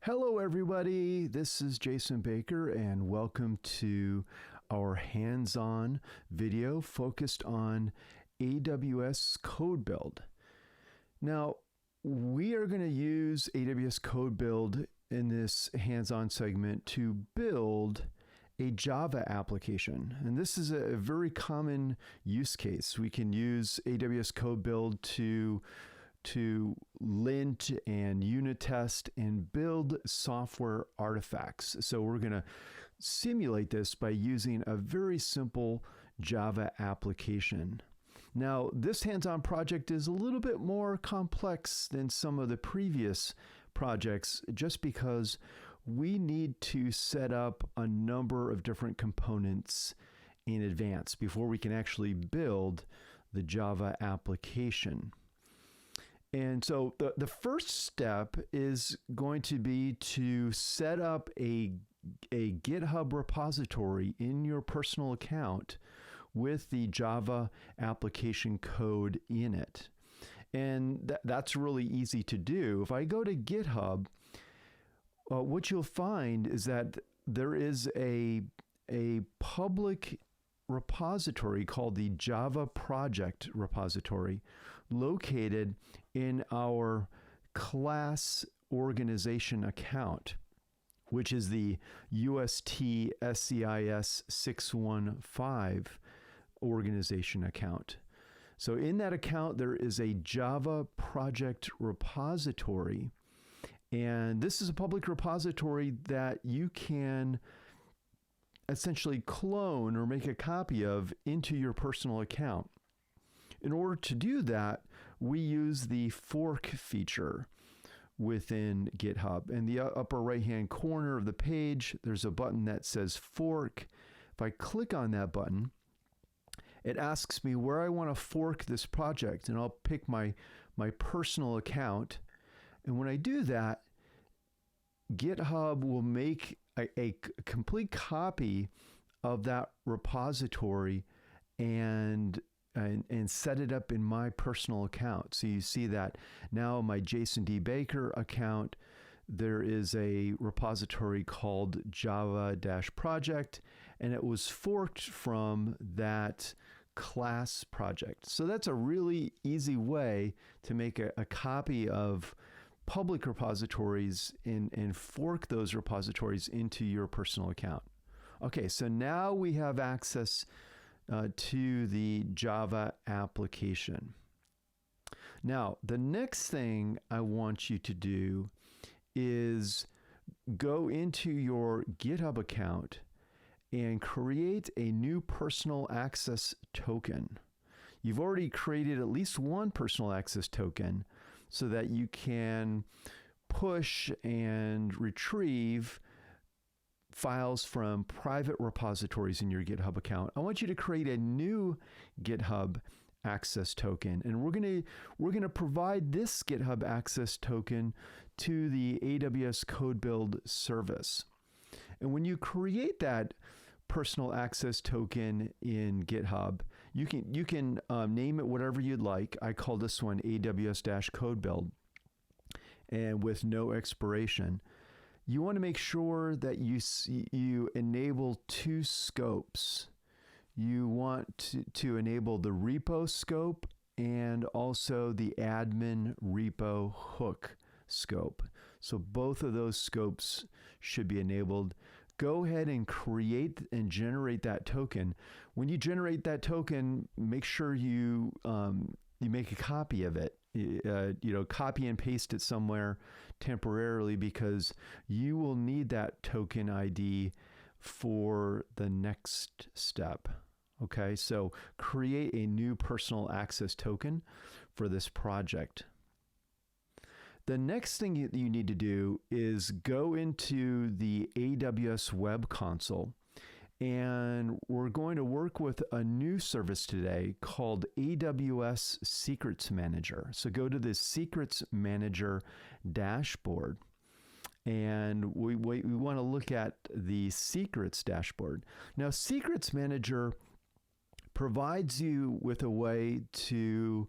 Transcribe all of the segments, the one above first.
Hello, everybody. This is Jason Baker, and welcome to our hands-on video focused on AWS CodeBuild. Now, we are going to use AWS CodeBuild in this hands-on segment to build a Java application. And this is a very common use case. We can use AWS CodeBuild to lint and unit test and build software artifacts. So we're going to simulate this by using a very simple Java application. Now, this hands-on project is a little bit more complex than some of the previous projects just because we need to set up a number of different components in advance before we can actually build the Java application. And so the first step is going to be to set up a GitHub repository in your personal account with the Java application code in it. And that's really easy to do. If I go to GitHub, what you'll find is that there is a public repository called the Java project repository located in our class organization account, which is the UST SCIS 615 organization account. So in that account, there is a Java project repository, and this is a public repository that you can essentially clone or make a copy of into your personal account. In order to do that, we use the fork feature within GitHub. In the upper right-hand corner of the page, there's a button that says fork. If I click on that button, it asks me where I want to fork this project, and I'll pick my personal account. And when I do that, GitHub will make a complete copy of that repository and set it up in my personal account. So you see that now my Jason D. Baker account, there is a repository called Java-project, and it was forked from that class project. So that's a really easy way to make a copy of public repositories and fork those repositories into your personal account. Okay, so now we have access to the Java application. Now, the next thing I want you to do is go into your GitHub account and create a new personal access token. You've already created at least one personal access token so that you can push and retrieve files from private repositories in your GitHub account. I want you to create a new GitHub access token, and we're going to provide this GitHub access token to the AWS CodeBuild service. And when you create that personal access token in GitHub, you can name it whatever you'd like. I call this one AWS-CodeBuild, and with no expiration. You want to make sure that you enable two scopes. You want to enable the repo scope and also the admin repo hook scope. So both of those scopes should be enabled. Go ahead and create and generate that token. When you generate that token, make sure you make a copy of it. Copy and paste it somewhere temporarily because you will need that token ID for the next step. Okay, so create a new personal access token for this project. The next thing you need to do is go into the AWS Web Console, and we're going to work with a new service today called AWS Secrets Manager. So go to the Secrets Manager dashboard, and we want to look at the Secrets dashboard. Now, Secrets Manager provides you with a way to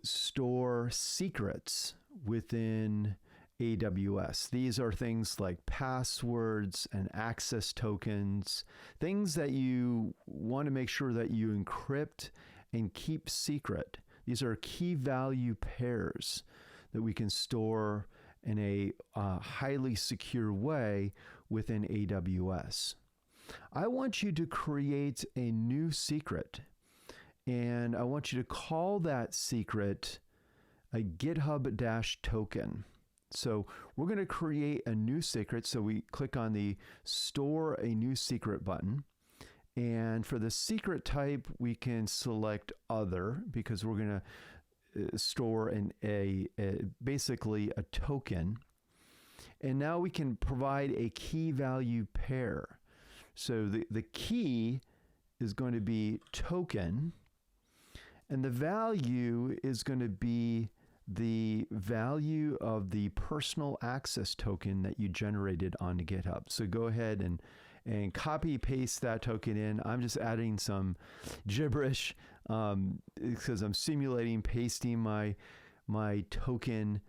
store secrets within AWS. These are things like passwords and access tokens, things that you want to make sure that you encrypt and keep secret. These are key value pairs that we can store in a highly secure way within AWS. I want you to create a new secret, and I want you to call that secret a GitHub-token. So we're going to create a new secret. So we click on the Store a New Secret button. And for the secret type, we can select Other, because we're going to store basically a token. And now we can provide a key value pair. So the key is going to be token, and the value is going to be the value of the personal access token that you generated onto GitHub. So go ahead and copy paste that token in. I'm just adding some gibberish because I'm simulating pasting my token,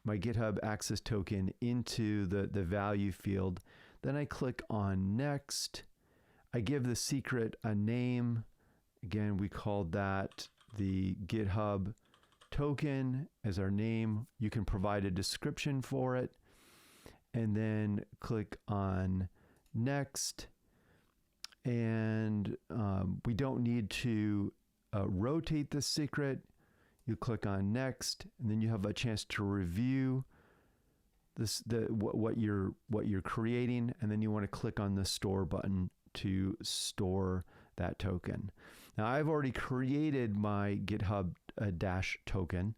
my GitHub access token into the value field. Then I click on Next. I give the secret a name. Again, we called that the GitHub token as our name. You can provide a description for it, and then click on Next. And we don't need to rotate the secret. You click on Next, and then you have a chance to review what you're creating, and then you want to click on the Store button to store that token. Now I've already created my GitHub token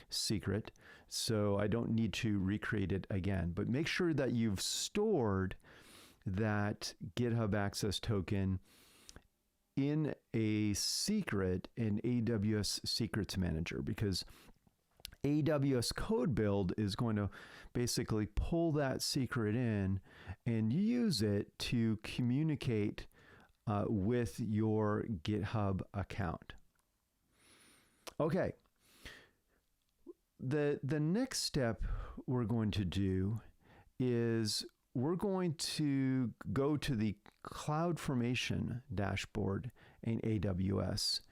secret, so I don't need to recreate it again. But make sure that you've stored that GitHub access token in a secret in AWS Secrets Manager, because AWS CodeBuild is going to basically pull that secret in and use it to communicate with your GitHub account. Okay. The next step we're going to do is we're going to go to the CloudFormation dashboard in AWS,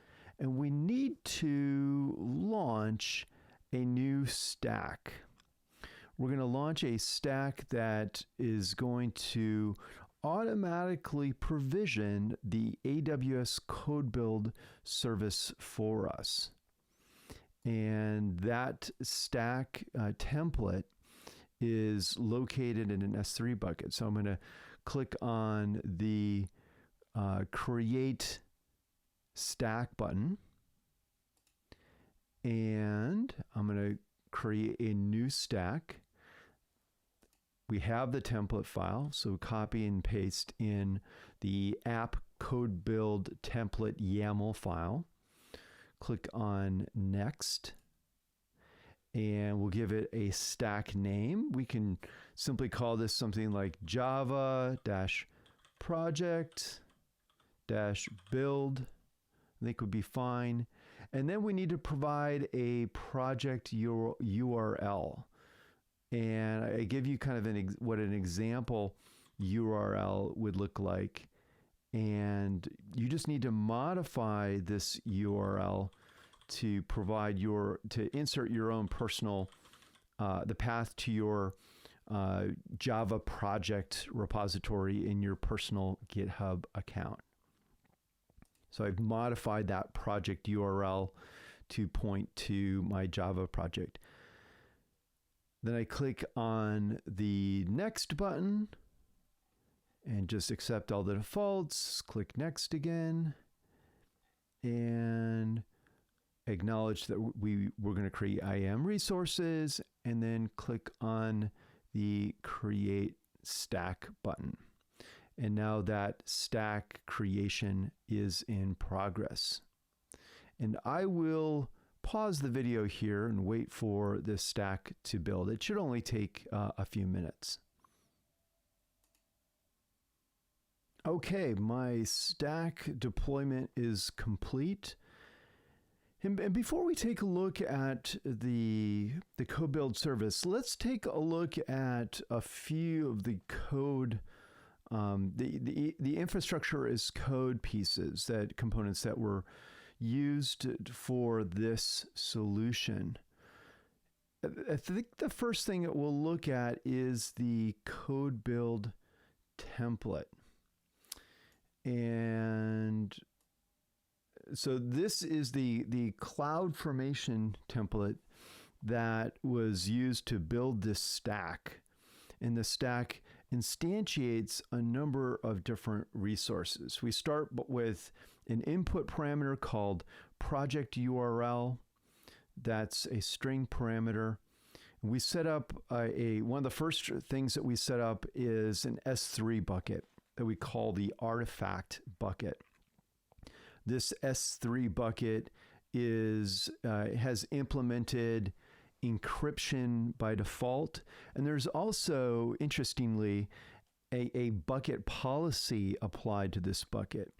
and we need to launch a new stack. We're going to launch a stack that is going to automatically provision the AWS CodeBuild service for us. And that stack template is located in an S3 bucket. So I'm going to click on the Create Stack button, and I'm going to create a new stack. We have the template file, so copy and paste in the app CodeBuild template YAML file. Click on Next, and we'll give it a stack name. We can simply call this something like Java-project-build. I think would be fine. And then we need to provide a project URL. And I give you kind of what an example URL would look like. And you just need to modify this URL to provide to insert your own personal, the path to your Java project repository in your personal GitHub account. So I've modified that project URL to point to my Java project. Then I click on the Next button and just accept all the defaults. Click Next again and acknowledge that we're going to create IAM resources, and then click on the Create Stack button. And now that stack creation is in progress. And I will pause the video here and wait for this stack to build. It should only take a few minutes. Okay, my stack deployment is complete. And before we take a look at the CodeBuild service, let's take a look at a few of the code, the infrastructure as code pieces, that components that were used for this solution. I think the first thing that we'll look at is the CodeBuild template. And so this is the CloudFormation template that was used to build this stack. And the stack instantiates a number of different resources. We start with an input parameter called project URL. That's a string parameter. We set up one of the first things that we set up is an S3 bucket that we call the artifact bucket. This S3 bucket has implemented encryption by default. And there's also, interestingly, a bucket policy applied to this bucket.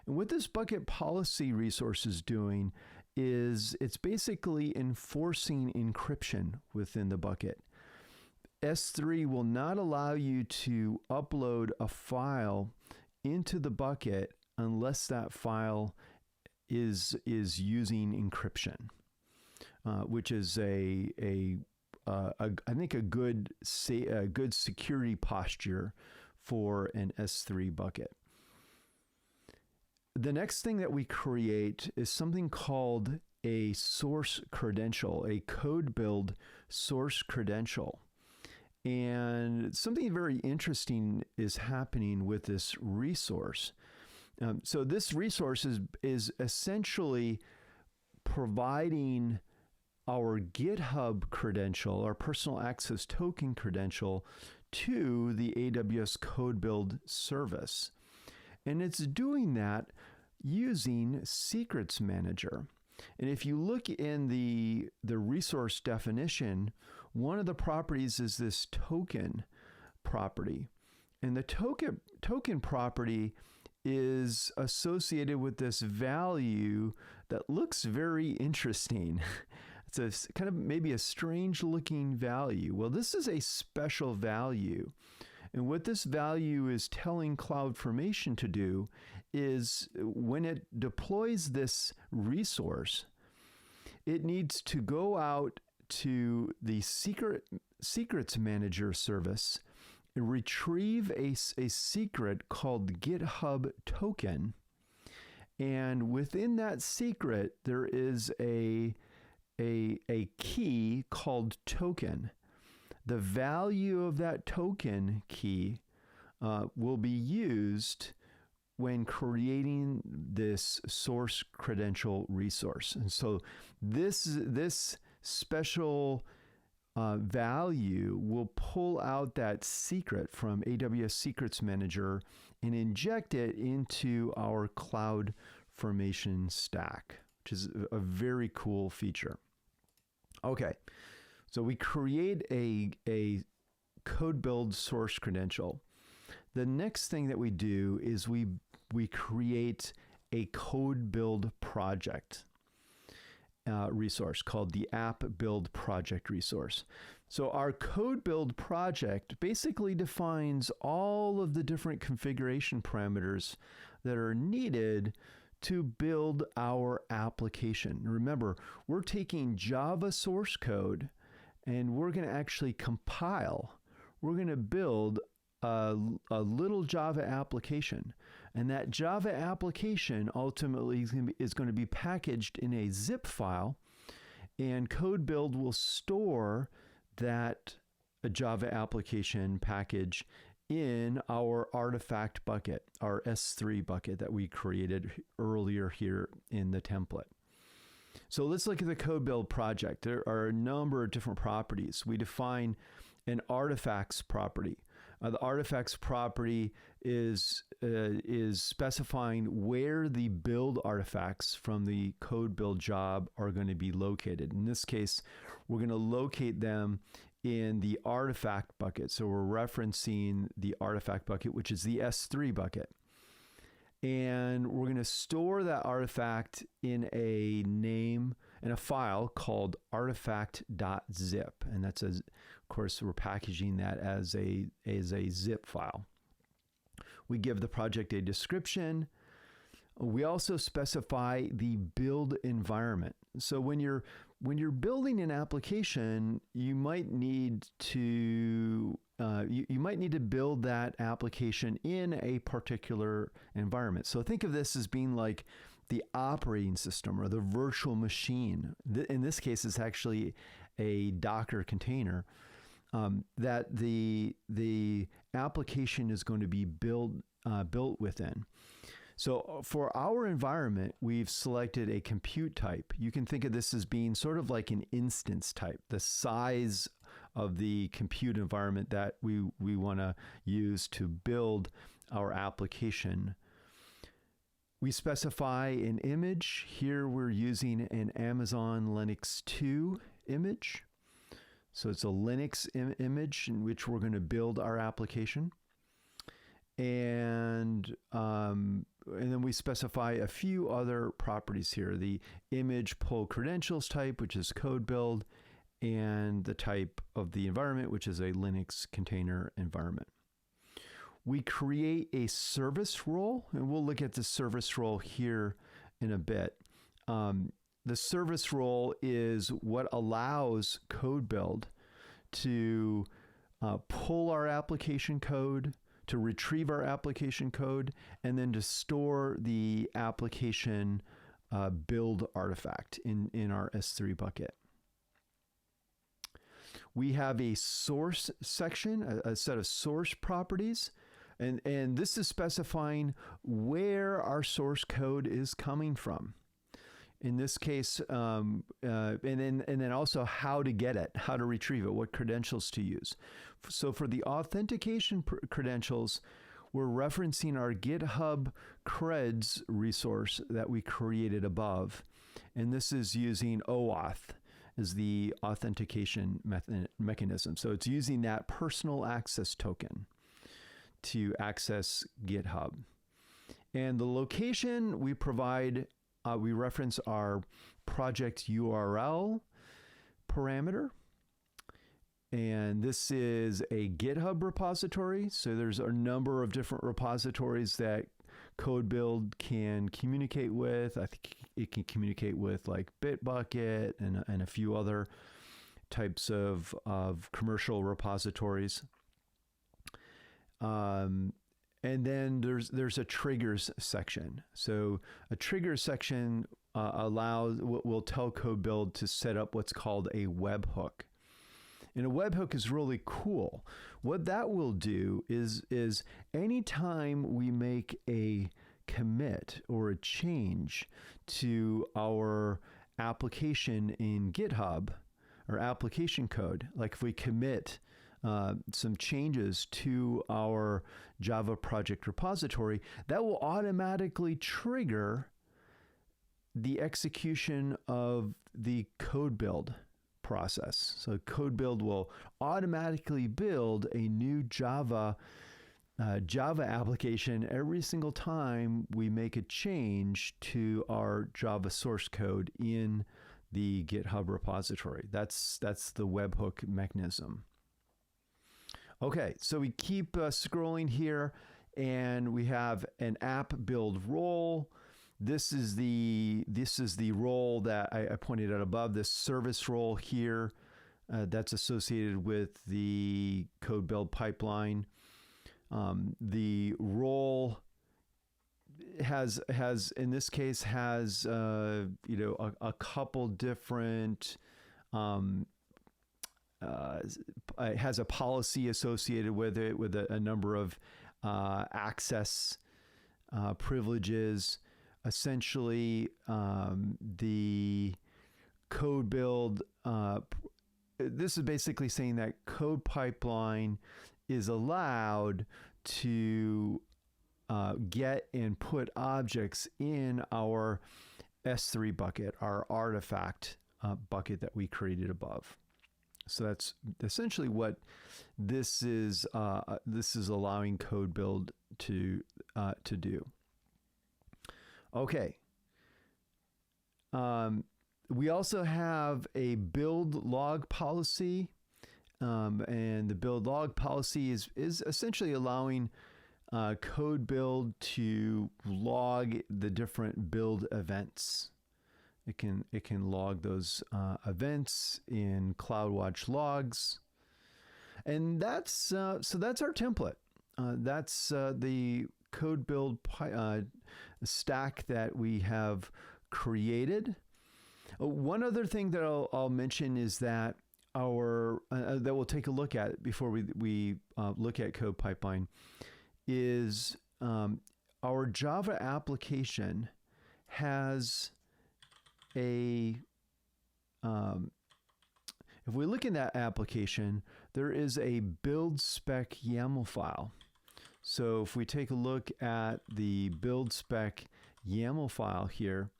And what this bucket policy resource is doing is it's basically enforcing encryption within the bucket. S3 will not allow you to upload a file into the bucket unless that file is using encryption, which is I think a good security posture for an S3 bucket. The next thing that we create is something called a source credential, a CodeBuild source credential. And something very interesting is happening with this resource. So this resource is essentially providing our GitHub credential, our personal access token credential, to the AWS CodeBuild service. And it's doing that using Secrets Manager. And if you look in the resource definition, one of the properties is this token property. And the token property is associated with this value that looks very interesting. It's a kind of maybe a strange looking value. Well, this is a special value. And what this value is telling CloudFormation to do is when it deploys this resource, it needs to go out to the Secrets Manager service and retrieve a secret called GitHub token. And within that secret, there is a key called token. The value of that token key will be used when creating this source credential resource. And so this special value will pull out that secret from AWS Secrets Manager and inject it into our CloudFormation stack, which is a very cool feature. Okay, so we create a CodeBuild source credential. The next thing that we do is we create a CodeBuild project resource called the app build project resource. So our CodeBuild project basically defines all of the different configuration parameters that are needed to build our application. Remember, we're taking Java source code and we're going to actually compile. We're going to build a little Java application. And that Java application ultimately is going to be packaged in a zip file, and CodeBuild will store that Java application package in our artifact bucket, our S3 bucket that we created earlier here in the template. So let's look at the CodeBuild project. There are a number of different properties. We define an artifacts property. The artifacts property is specifying where the build artifacts from the CodeBuild job are going to be located. In this case, we're going to locate them in the artifact bucket. So we're referencing the artifact bucket, which is the S3 bucket. And we're going to store that artifact in a name, in a file called artifact.zip. And that's, of course, we're packaging that as a zip file. We give the project a description. We also specify the build environment. So when you're building an application, you might need to build that application in a particular environment. So think of this as being like the operating system or the virtual machine. In this case, it's actually a Docker container that the application is going to be built within. So for our environment, we've selected a compute type. You can think of this as being sort of like an instance type, the size of the compute environment that we want to use to build our application. We specify an image. Here we're using an Amazon Linux 2 image. So it's a Linux image in which we're going to build our application. And then we specify a few other properties here. The image pull credentials type, which is CodeBuild, and the type of the environment, which is a Linux container environment. We create a service role, and we'll look at the service role here in a bit. The service role is what allows CodeBuild to pull our application code, to retrieve our application code, and then to store the application build artifact in our S3 bucket. We have a source section, a set of source properties, and this is specifying where our source code is coming from. In this case, and then also how to get it, how to retrieve it, what credentials to use. So for the authentication credentials, we're referencing our GitHub creds resource that we created above. And this is using OAuth as the authentication mechanism. So it's using that personal access token to access GitHub. And the location we provide, we reference our project URL parameter. And this is a GitHub repository. So there's a number of different repositories that CodeBuild can communicate with. I think it can communicate with like Bitbucket and a few other types of commercial repositories. And then there's a triggers section. So a triggers section will tell CodeBuild to set up what's called a webhook. And a webhook is really cool. What that will do is anytime we make a commit or a change to our application in GitHub or application code, like if we commit some changes to our Java project repository, that will automatically trigger the execution of the CodeBuild process. So CodeBuild will automatically build a new Java application every single time we make a change to our Java source code in the GitHub repository. That's the webhook mechanism. Okay, so we keep scrolling here, and we have an app build role. This is the role that I pointed out above, this service role here that's associated with the CodeBuild pipeline. The role has in this case has a couple different it has a policy associated with it with a number of access privileges. Essentially, the CodeBuild, this is basically saying that code pipeline is allowed to get and put objects in our S3 bucket, our artifact bucket that we created above. So that's essentially what this is allowing CodeBuild to do. Okay. We also have a build log policy, and the build log policy is essentially allowing CodeBuild to log the different build events. It can log those events in CloudWatch logs, and that's our template. That's the CodeBuild stack that we have created. One other thing that I'll mention is that that we'll take a look at before we look at code pipeline is our Java application has if we look in that application, there is a build spec YAML file. So if we take a look at the build spec YAML file here,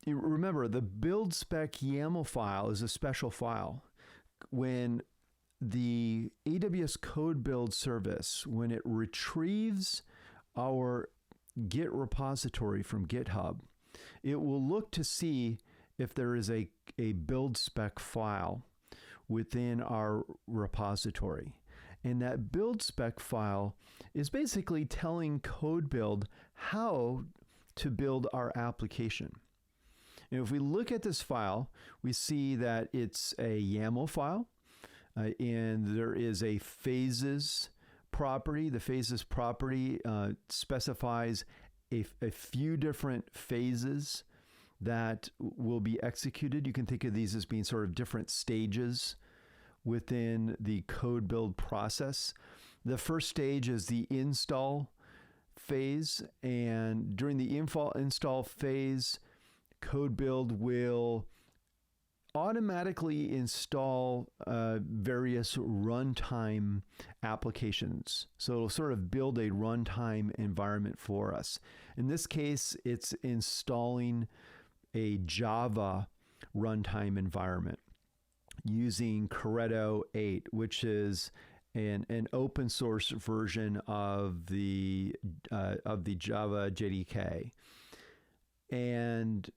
remember the build spec YAML file is a special file. When the AWS CodeBuild service, when it retrieves our Git repository from GitHub, it will look to see if there is a build spec file within our repository. And that build spec file is basically telling CodeBuild how to build our application. And if we look at this file, we see that it's a YAML file, and there is a phases property. The phases property specifies a few different phases that will be executed. You can think of these as being sort of different stages within the code build process. The first stage is the install phase, and during the install phase, CodeBuild will automatically install various runtime applications. So it'll sort of build a runtime environment for us. In this case, it's installing a Java runtime environment using Credential 8, which is an open source version of the Java JDK. And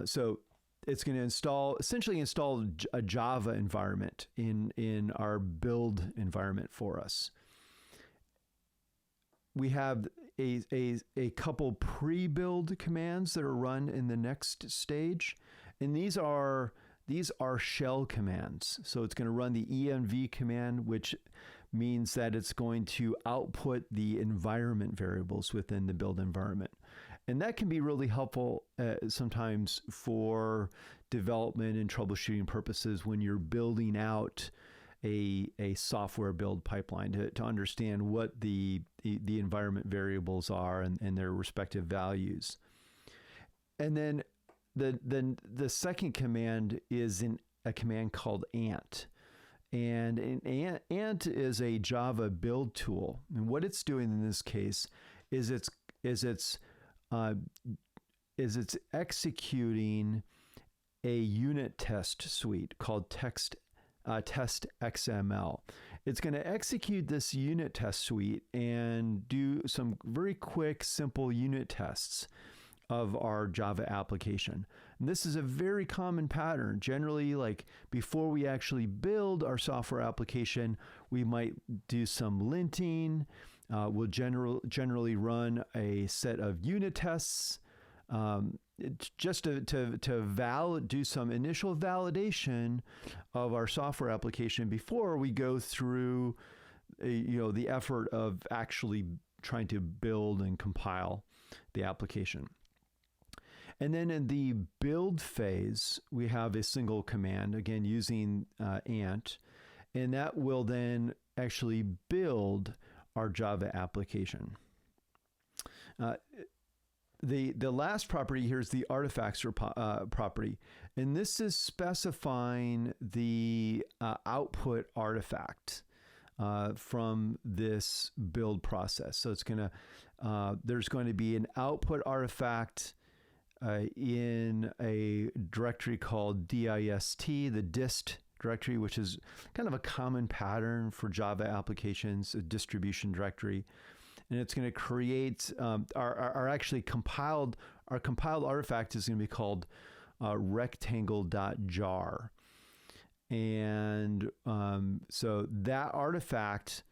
so it's going to essentially install a Java environment in our build environment for us. We have a couple pre-build commands that are run in the next stage, and these are shell commands. So it's going to run the env command, which means that it's going to output the environment variables within the build environment. And that can be really helpful sometimes for development and troubleshooting purposes when you're building out a software build pipeline to understand what the environment variables are and their respective values. And then the second command is a command called ant. And ant is a Java build tool. And what it's doing in this case is it's executing a unit test suite called test XML. It's going to execute this unit test suite and do some very quick, simple unit tests of our Java application. And this is a very common pattern. Generally, like before we actually build our software application, we might do some linting. We'll generally run a set of unit tests just to do some initial validation of our software application before we go through the effort of actually trying to build and compile the application. And then in the build phase, we have a single command, again using ant, and that will then actually build our Java application. The last property here is the artifacts property, and this is specifying the output artifact from this build process. So it's there's going to be an output artifact in a directory called dist, the dist directory, which is kind of a common pattern for Java applications, a distribution directory. and it's going to create our actually compiled artifact is going to be called rectangle.jar. And so that artifact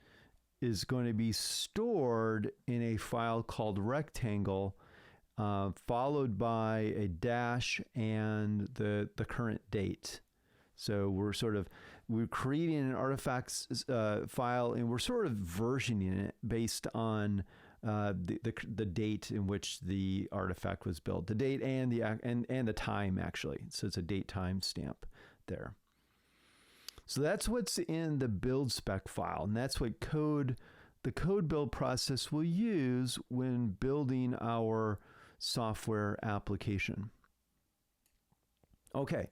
is going to be stored in a file called rectangle, followed by a dash and the current date. So we're creating an artifacts file, and we're sort of versioning it based on the date in which the artifact was built, the date and the time actually. So it's a date time stamp there. So that's what's in the build spec file, and that's what the code build process will use when building our software application. Okay,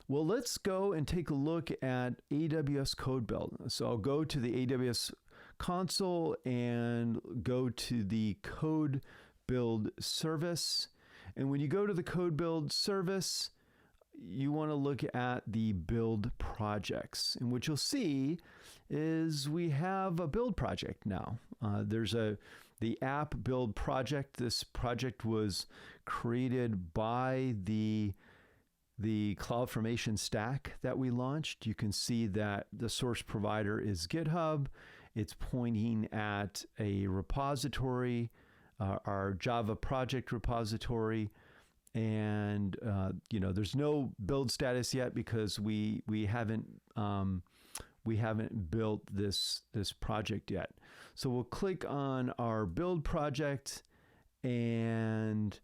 well, let's go and take a look at AWS CodeBuild. So I'll go to the AWS console and go to the CodeBuild service. And when you go to the CodeBuild service, you want to look at the build projects. And what you'll see is we have a build project now. There's the app build project. This project was created by the CloudFormation stack that we launched. You can see that the source provider is GitHub. It's pointing at a repository, our Java project repository. And there's no build status yet because we haven't built this project yet. So we'll click on our build project, and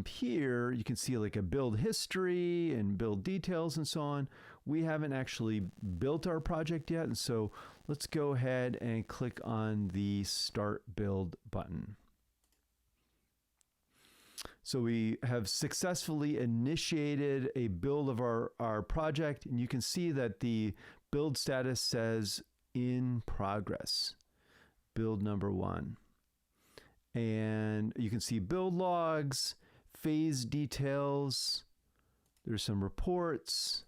here you can see like a build history and build details and so on. We haven't actually built our project yet, and so let's go ahead and click on the Start Build button. So we have successfully initiated a build of our project, and you can see that the build status says in progress, build number 1. And you can see build logs, phase details, there's some reports.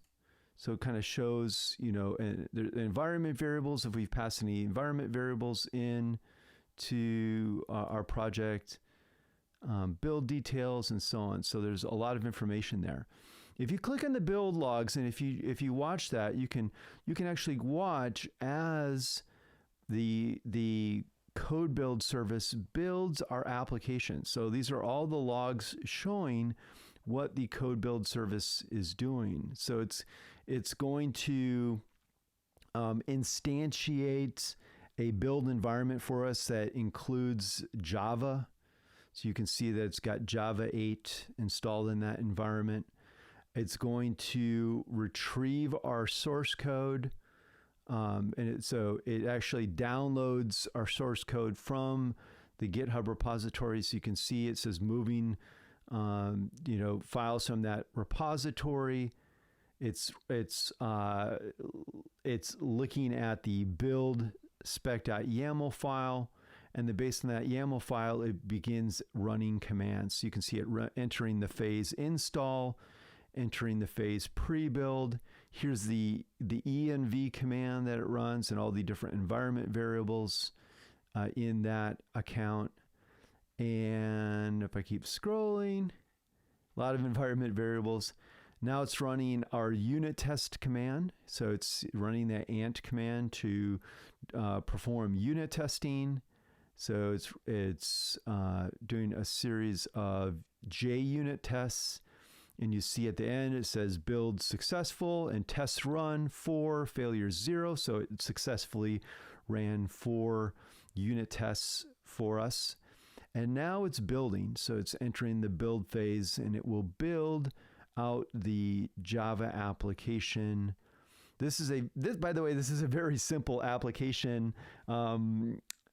So it kind of shows, the environment variables, if we've passed any environment variables in to our project. Build details and so on. So there's a lot of information there. If you click on the build logs, and if you watch that, you can actually watch as the code build service builds our application. So these are all the logs showing what the code build service is doing. So it's going to instantiate a build environment for us that includes Java. So you can see that it's got Java 8 installed in that environment. It's going to retrieve our source code. So it actually downloads our source code from the GitHub repository. So you can see it says moving, files from that repository. It's looking at the build spec.yaml file. And based on that YAML file, it begins running commands. So you can see it entering the phase install, entering the phase prebuild. Here's the env command that it runs and all the different environment variables in that account. And if I keep scrolling, a lot of environment variables. Now it's running our unit test command. So it's running that ant command to perform unit testing. So it's doing a series of JUnit tests, and you see at the end it says build successful and tests run 4, failure 0. So it successfully ran 4 unit tests for us. And now it's building. So it's entering the build phase, and it will build out the Java application. By the way, this is a very simple application.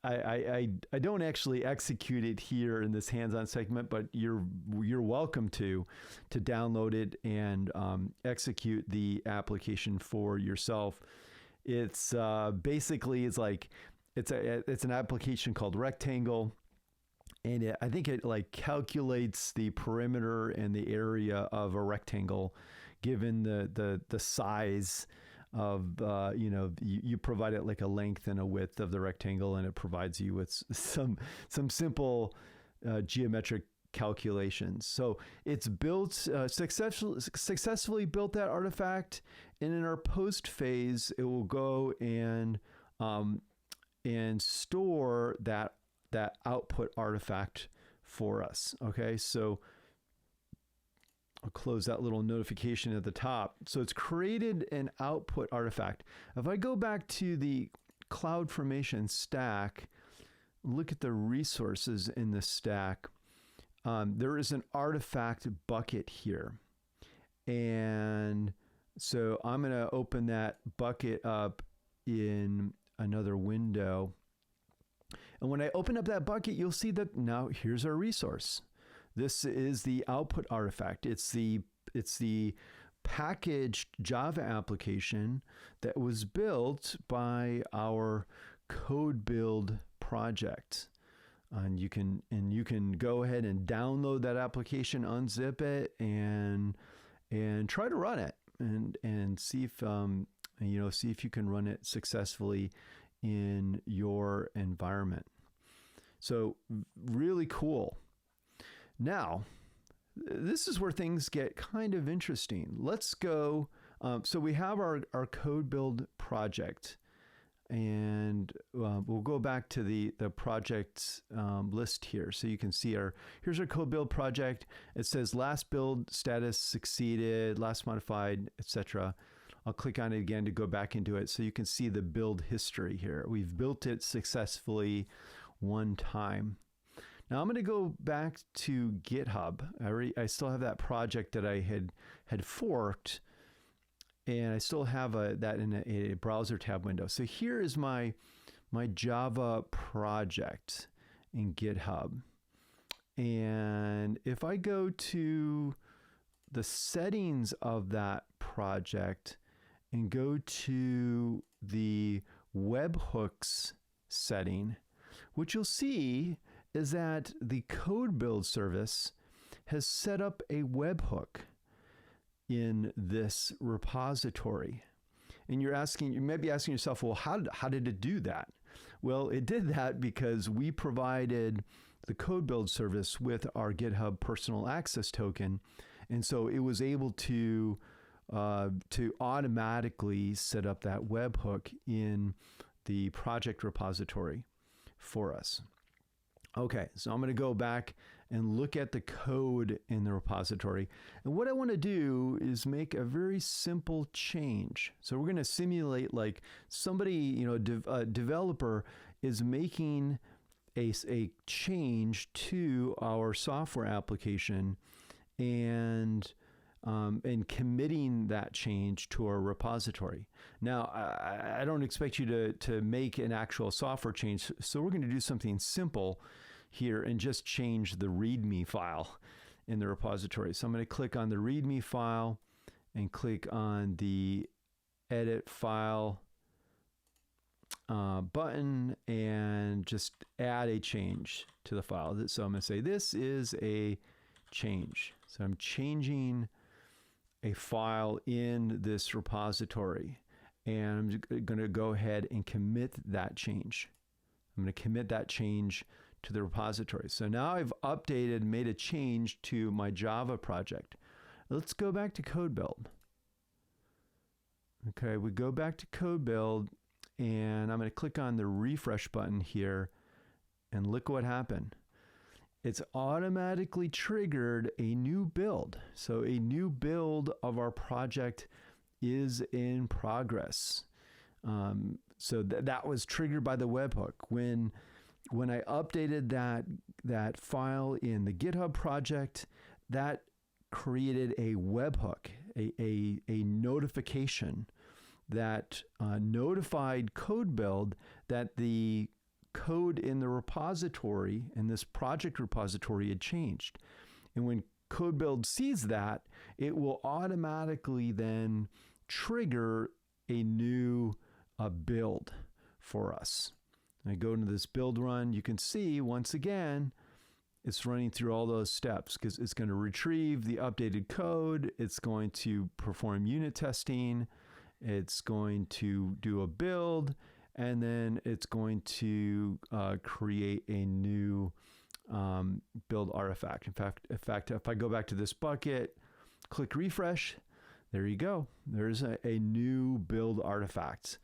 I don't actually execute it here in this hands-on segment, but you're welcome to download it and execute the application for yourself. It's basically it's an application called Rectangle, and I think it like calculates the perimeter and the area of a rectangle given the size you provide it like a length and a width of the rectangle, and it provides you with some simple geometric calculations. So it's built successfully built that artifact, and in our post phase, it will go and store that output artifact for us. Okay, so I'll close that little notification at the top. So it's created an output artifact. If I go back to the CloudFormation stack, look at the resources in the stack, there is an artifact bucket here. And so I'm going to open that bucket up in another window. And when I open up that bucket, you'll see that now here's our resource. This is the output artifact. It's the packaged Java application that was built by our CodeBuild project. And you can go ahead and download that application, unzip it, and try to run it, and see if you can run it successfully in your environment. So really cool. Now, this is where things get kind of interesting. Let's go. So we have our CodeBuild project, and we'll go back to the project list here. So you can see here's our CodeBuild project. It says last build status succeeded, last modified, etc. I'll click on it again to go back into it, so you can see the build history here. We've built it successfully one time. Now I'm going to go back to GitHub. I still have that project that I had forked, and I still have that in a browser tab window. So here is my Java project in GitHub. And if I go to the settings of that project and go to the webhooks setting, what you'll see is that the CodeBuild service has set up a webhook in this repository. And you may be asking yourself, well, how did it do that? Well, it did that because we provided the CodeBuild service with our GitHub personal access token. And so it was able to automatically set up that webhook in the project repository for us. Okay, so I'm going to go back and look at the code in the repository. And what I want to do is make a very simple change. So we're going to simulate like somebody, a developer is making a change to our software application and committing that change to our repository. Now, I don't expect you to make an actual software change, so we're going to do something simple here and just change the README file in the repository. So I'm going to click on the README file and click on the Edit File button and just add a change to the file. So I'm going to say this is a change. So I'm changing a file in this repository, and I'm going to go ahead and commit that change. I'm going to commit that change to the repository. So now I've made a change to my Java project. Let's go back to CodeBuild. Okay, we go back to CodeBuild, and I'm going to click on the refresh button here, and look what happened. It's automatically triggered a new build. So a new build of our project is in progress. So that was triggered by the webhook. When I updated that file in the GitHub project, that created a webhook, a notification that notified CodeBuild that the code in the repository, in this project repository, had changed. And when CodeBuild sees that, it will automatically then trigger a new build for us. I go into this build run, you can see once again, it's running through all those steps because it's going to retrieve the updated code, it's going to perform unit testing, It's going to do a build, and then it's going to create a new build artifact. In fact, if I go back to this bucket, click refresh, there you go. There's a new build artifact,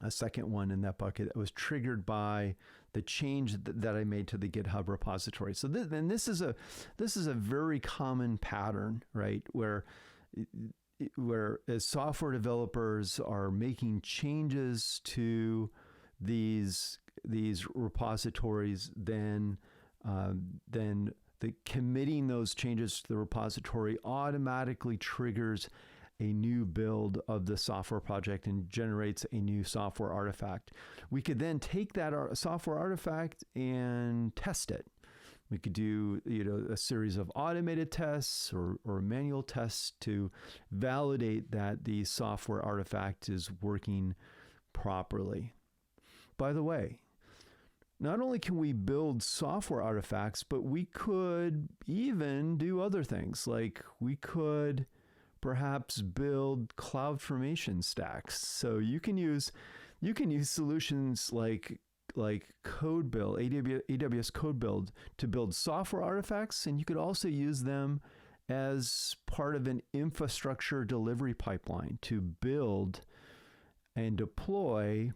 a second one in that bucket that was triggered by the change that I made to the GitHub repository. So this is a very common pattern, right? Where as software developers are making changes to these repositories, then the committing those changes to the repository automatically triggers a new build of the software project and generates a new software artifact. We could then take that software artifact and test it. We could do a series of automated tests or manual tests to validate that the software artifact is working properly. By the way, not only can we build software artifacts, but we could even do other things. Like we could perhaps build CloudFormation stacks. So you can use solutions like CodeBuild, AWS CodeBuild, to build software artifacts, and you could also use them as part of an infrastructure delivery pipeline to build and deploy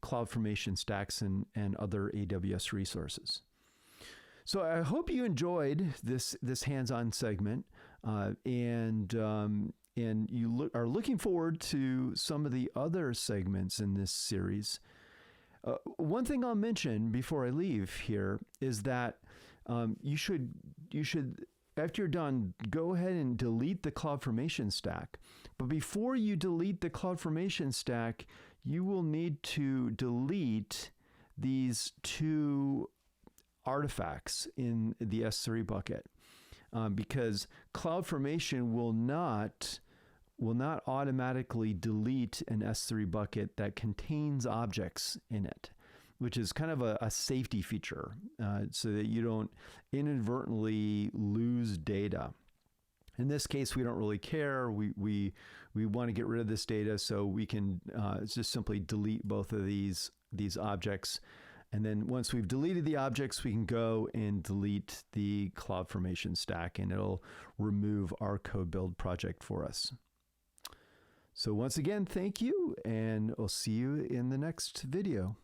CloudFormation stacks and other AWS resources. So I hope you enjoyed this hands-on segment, and you are looking forward to some of the other segments in this series. One thing I'll mention before I leave here is that you should, after you're done, go ahead and delete the CloudFormation stack. But before you delete the CloudFormation stack, you will need to delete these two artifacts in the S3 bucket, because CloudFormation will not automatically delete an S3 bucket that contains objects in it, which is kind of a safety feature, so that you don't inadvertently lose data. In this case, we don't really care. We want to get rid of this data, so we can just simply delete both of these objects. And then once we've deleted the objects, we can go and delete the CloudFormation stack, and it'll remove our CodeBuild project for us. So once again, thank you, and I'll see you in the next video.